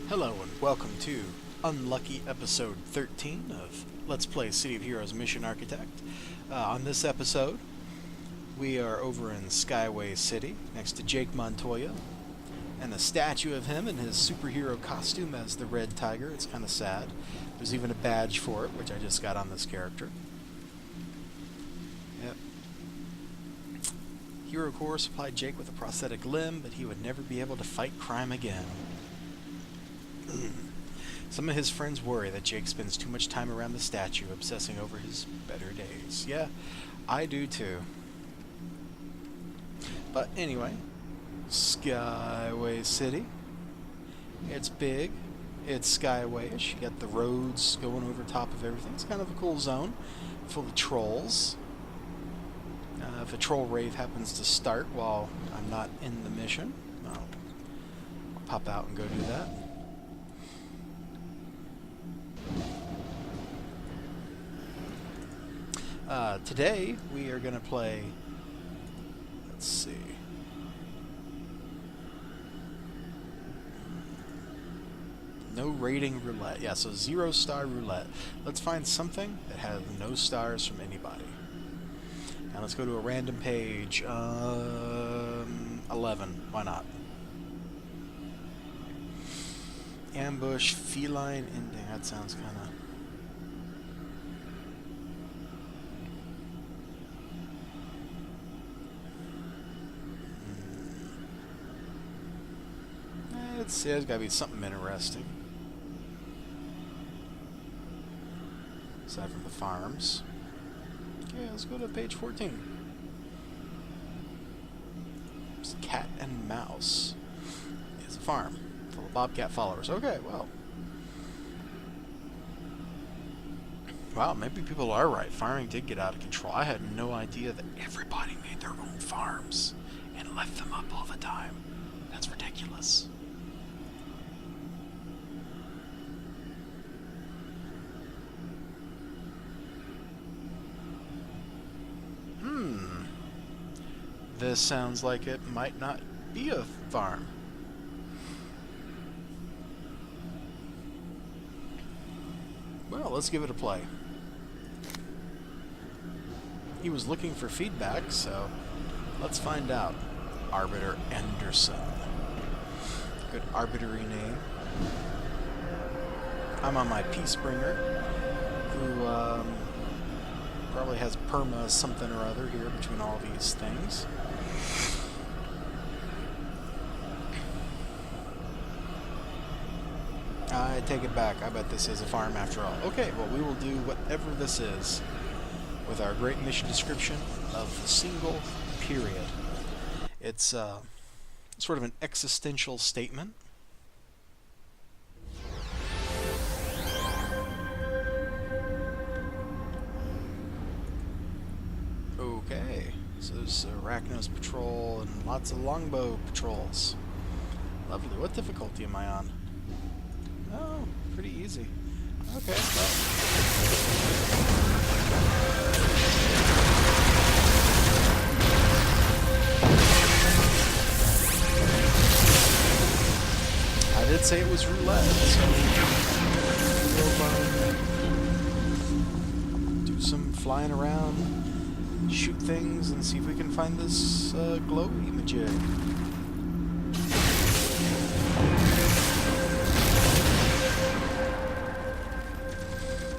Hello and welcome to Unlucky Episode 13 of Let's Play City of Heroes Mission Architect. On this episode, we are over in Skyway City, next to Jake Montoya, and a statue of him in his superhero costume as the Red Tiger. It's kind of sad. There's even a badge for it, which I just got on this character. Yep. Hero Corps supplied Jake with a prosthetic limb, but he would never be able to fight crime again. Some of his friends worry that Jake spends too much time around the statue, obsessing over his better days. Yeah, I do too. But anyway, Skyway City. It's big. It's Skyway-ish. You got the roads going over top of everything. It's kind of a cool zone, full of trolls. If a troll rave happens to start while I'm not in the mission, I'll pop out and go do that. Today we are going to play, let's see, no rating roulette. Yeah, so 0-star roulette. Let's find something that has no stars from anybody. Now let's go to a random page. 11. Why not? Ambush, feline ending. That sounds kind of... Let's see, there's got to be something interesting. Aside from the farms. Okay, let's go to page 14. It's cat and mouse. It's a farm full of bobcat followers. Okay, well. Wow, maybe people are right. Farming did get out of control. I had no idea that everybody made their own farms and left them up all the time. That's ridiculous. This sounds like it might not be a farm. Well, let's give it a play. He was looking for feedback, so let's find out. Arbiter Anderson. Good arbitery name. I'm on my Peacebringer, who probably has perma something or other here between all these things. I take it back. I bet this is a farm after all. Okay, well, we will do whatever this is with our great mission description of the single period. It's sort of an existential statement. Okay, so there's Arachnos Patrol and lots of longbow patrols. Lovely. What difficulty am I on? Oh, pretty easy. Okay, well. I did say it was roulette, so we'll do some flying around, shoot things, and see if we can find this glowy-majig.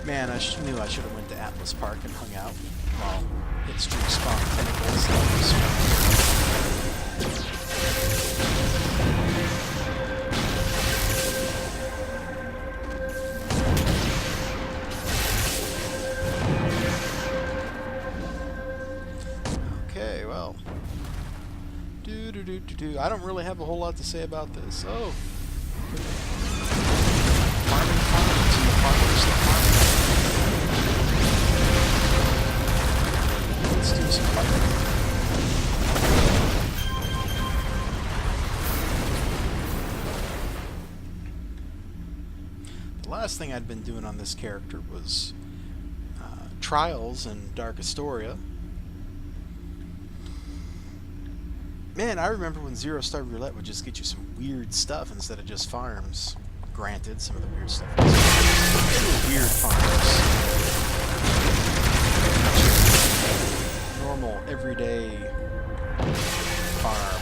Man, I knew I should have went to Atlas Park and hung out while Hitstreak spawned tentacles. Okay, well. I don't really have a whole lot to say about this. Oh. Farming farms and the farmers that farm. Let's do some fighting. The last thing I'd been doing on this character was trials in Dark Astoria. Man, I remember when 0-star roulette would just get you some weird stuff instead of just farms. Granted, some of the weird stuff is they were weird farms. Normal, everyday farm.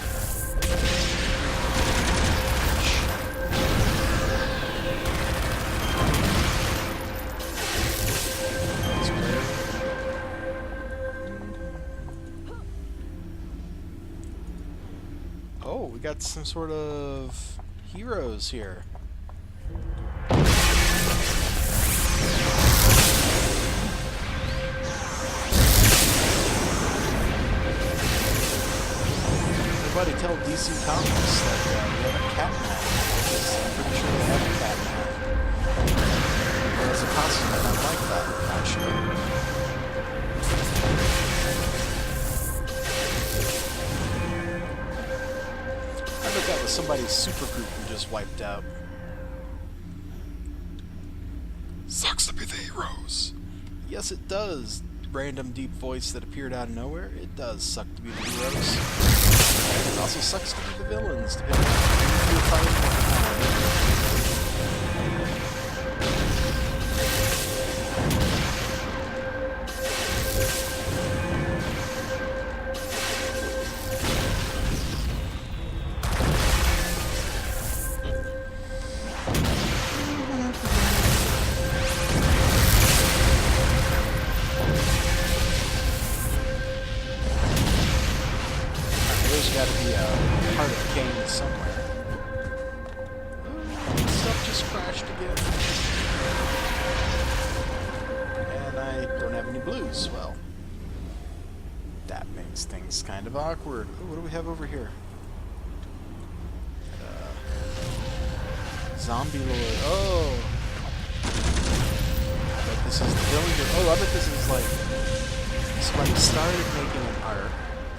Oh, we got some sort of heroes here. Everybody tell DC Comics that we have a cat man. I'm pretty sure they have a cat man. There's a costume that I like that, actually. I bet that was somebody's supergroup who just wiped out. Sucks to be the heroes. Yes, it does. Random deep voice that appeared out of nowhere. It does suck to be the heroes. It also sucks to be the villains. To be fighting all the time. There's got to be a heart of Cain somewhere. Oh, stuff just crashed again. And I don't have any blues. Well, that makes things kind of awkward. Oh, what do we have over here? Zombie Lord. Oh! I bet this is the villager. Oh, I bet this is like somebody started making an arc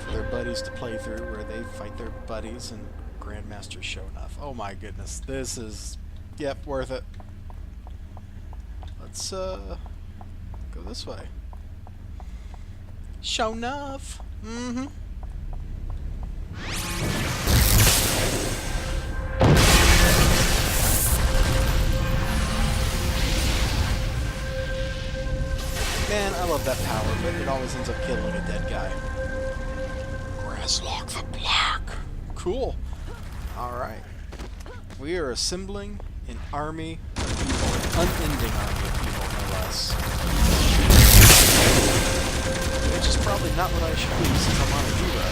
for their buddies to play through where they fight their buddies and Grandmaster Shonuff. Oh my goodness. This is, yep, worth it. Let's go this way. Shonuff! Mm-hmm. Man, I love that power, but it always ends up killing a dead guy. Graslock the Black. Cool. Alright. We are assembling an army of evil. An unending army of evil, no less. Which is probably not what I should do since I'm on a hero.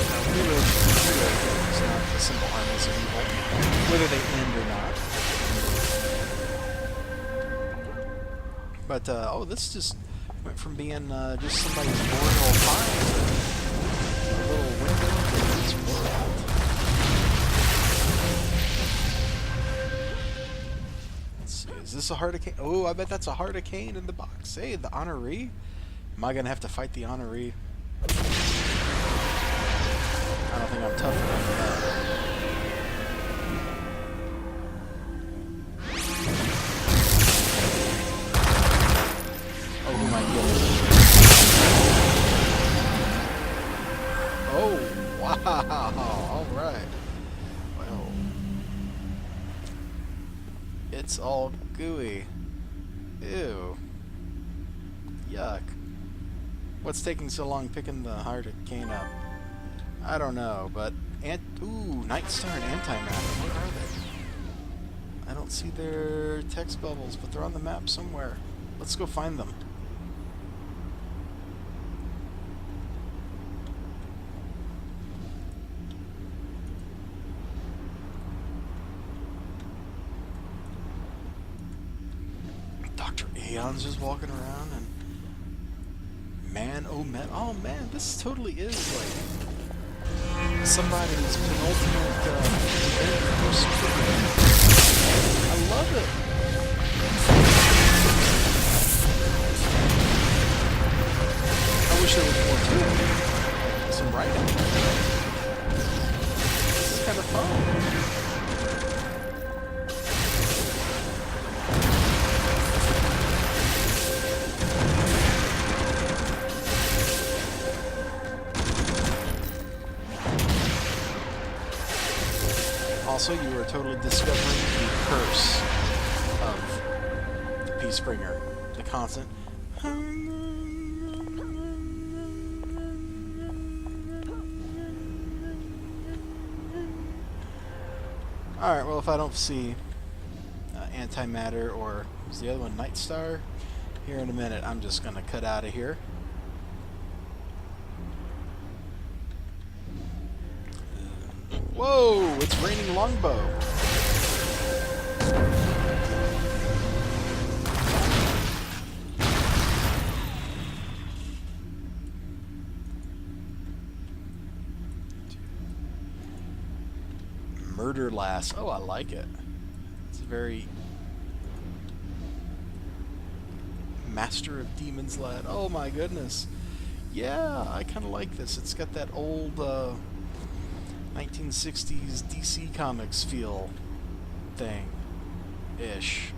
Now, heroes should be hero things, not the simple armies of evil. Whether they end or not. But, oh, this just went from being just somebody's boreal farm to a little window into this world. Let's see, is this a Heart of Cain? Oh, I bet that's a Heart of Cain in the box. Hey, the Honoree? Am I gonna have to fight the Honoree? I don't think I'm tough enough for that. Oh, who am I killing? Oh, wow. Alright. Well. It's all gooey. Ew. Yuck. What's taking so long picking the Heart of Cain up? I don't know, but... Ooh, Night Star and Antimatter. What are they? I don't see their text bubbles, but they're on the map somewhere. Let's go find them. Dr. Aeon's just walking around, and man, oh man, this totally is like somebody's penultimate event for Superman. I love it. I wish there was more to it. Some writing. This is kind of fun. Also, you are totally discovering the curse of the Peace Bringer. The constant. Alright, well, if I don't see Antimatter or is the other one Night Star here in a minute, I'm just going to cut out of here. Whoa! It's raining longbow! Murder Lass. Oh, I like it. It's very... Master of Demons lad. Oh my goodness. Yeah, I kind of like this. It's got that old 1960s DC Comics feel thing. Ish.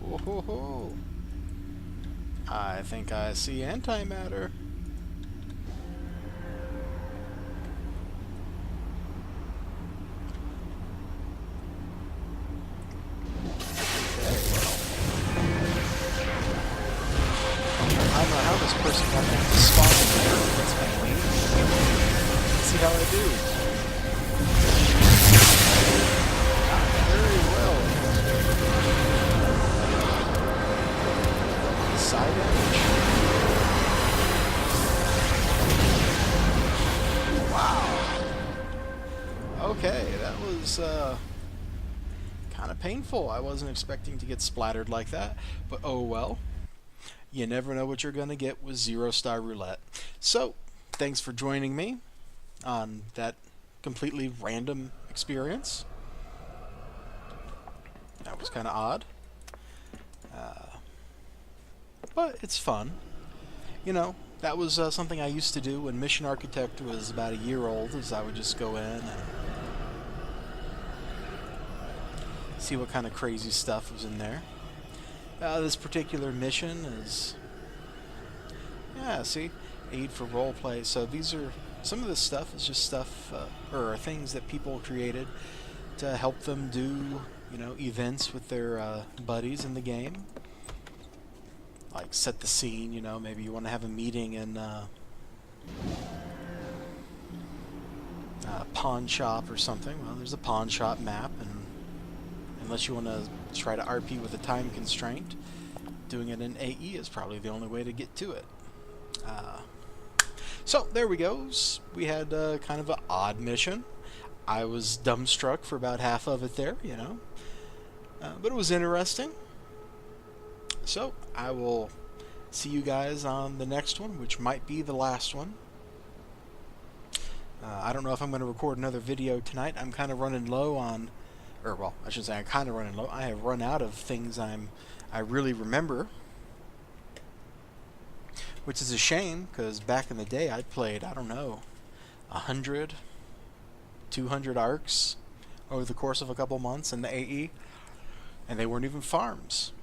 Whoa. I think I see antimatter. I don't know how this person got them to spawn in there. That's kind of neat. Let's see how I do. Very well. Side damage. Wow. Okay, that was kind of painful. I wasn't expecting to get splattered like that, but oh well. You never know what you're going to get with 0-star roulette. So, thanks for joining me on that completely random experience. That was kind of odd. But it's fun. You know, that was something I used to do when Mission Architect was about a year old, is I would just go in and see what kind of crazy stuff was in there. This particular mission is, yeah, see, aid for roleplay. So these are, some of this stuff is just stuff, or things that people created to help them do, you know, events with their buddies in the game. Like set the scene, you know, maybe you want to have a meeting in a pawn shop or something. Well, there's a pawn shop map, and unless you want to try to RP with a time constraint, doing it in AE is probably the only way to get to it. So there we go. We had kind of an odd mission. I was dumbstruck for about half of it there, you know, but it was interesting. So I will see you guys on the next one, which might be the last one. I don't know if I'm going to record another video tonight. I'm kind of running low on, or well, I should say I'm kind of running low. I have run out of things I really remember, which is a shame, because back in the day I played, I don't know, 100, 200 arcs over the course of a couple months in the AE, and they weren't even farms.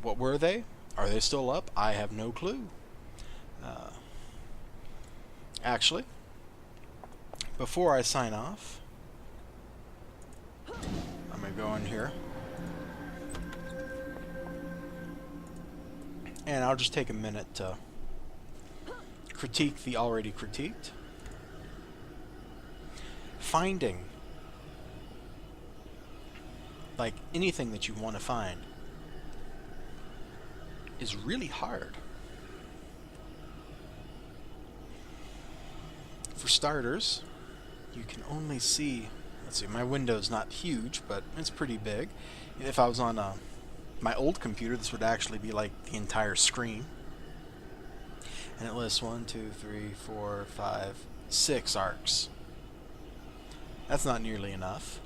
What were they? Are they still up? I have no clue. Actually, before I sign off, I'm going to go in here, and I'll just take a minute to critique the already critiqued. Finding, like, anything that you want to find is really hard. For starters, you can only see, let's see, my window's not huge, but it's pretty big. If I was on my old computer, this would actually be like the entire screen. And it lists 1, 2, 3, 4, 5, 6 arcs. That's not nearly enough.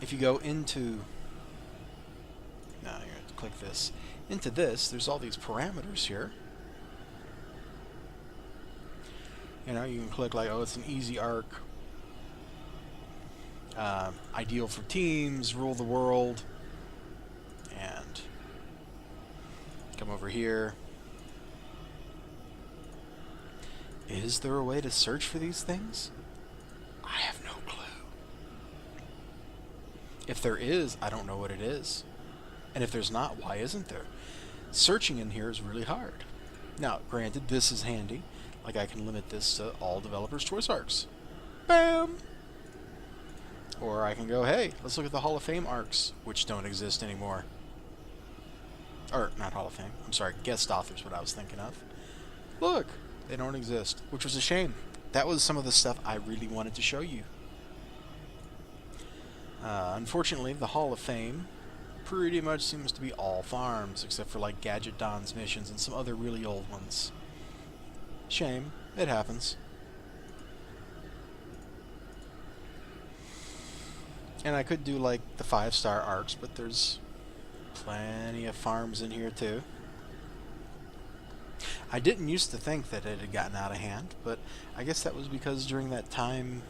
If you go into, now you're going to click this, into this, there's all these parameters here. You know, you can click like, oh, it's an easy arc, ideal for teams, rule the world, and come over here, Is there a way to search for these things? I have no clue. If there is, I don't know what it is. And if there's not, why isn't there? Searching in here is really hard. Now, granted, this is handy. Like, I can limit this to all developers' choice arcs. Bam! Or I can go, hey, let's look at the Hall of Fame arcs, which don't exist anymore. Or, not Hall of Fame. I'm sorry, guest authors, what I was thinking of. Look, they don't exist, which was a shame. That was some of the stuff I really wanted to show you. Unfortunately, the Hall of Fame pretty much seems to be all farms, except for like Gadget Don's missions and some other really old ones. Shame. It happens. And I could do like the 5-star arcs, but there's plenty of farms in here too. I didn't used to think that it had gotten out of hand, but I guess that was because during that time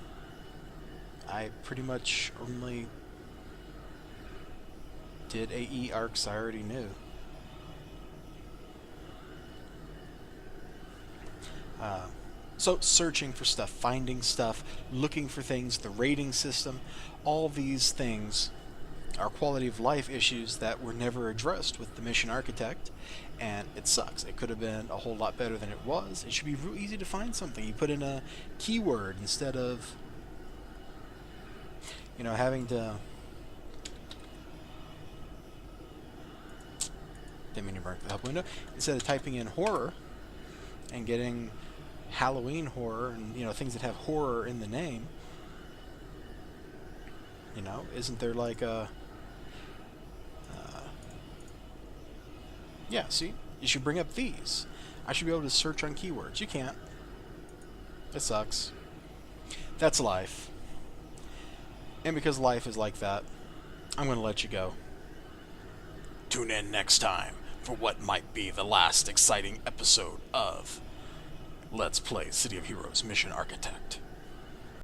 I pretty much only did AE arcs I already knew. So searching for stuff, finding stuff, looking for things, the rating system, all these things are quality of life issues that were never addressed with the Mission Architect, and it sucks. It could have been a whole lot better than it was. It should be real easy to find something. You put in a keyword instead of, you know, having to... Didn't mean to break the help window. Instead of typing in horror and getting Halloween horror and, you know, things that have horror in the name, you know, isn't there like a... yeah, see? You should bring up these. I should be able to search on keywords. You can't. It sucks. That's life. And because life is like that, I'm going to let you go. Tune in next time for what might be the last exciting episode of Let's Play City of Heroes Mission Architect.